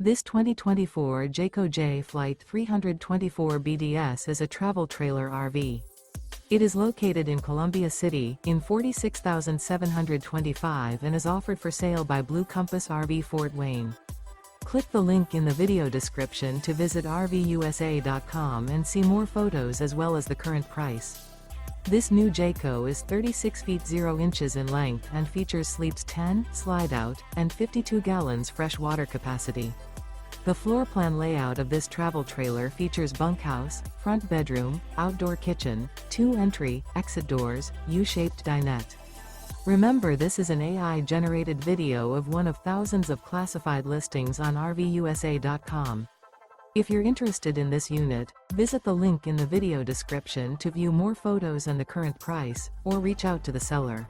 This 2024 Jayco Jay Flight 324 BDS is a travel trailer RV. It is located in Columbia City, in 46,725 and is offered for sale by Blue Compass RV Fort Wayne. Click the link in the video description to visit RVUSA.com and see more photos as well as the current price. This new Jayco is 36 feet 0 inches in length and features sleeps 10, slide-out, and 52 gallons fresh water capacity. The floor plan layout of this travel trailer features bunkhouse, front bedroom, outdoor kitchen, 2 entry, exit doors, U-shaped dinette. Remember, this is an AI-generated video of one of thousands of classified listings on RVUSA.com. If you're interested in this unit, visit the link in the video description to view more photos and the current price, or reach out to the seller.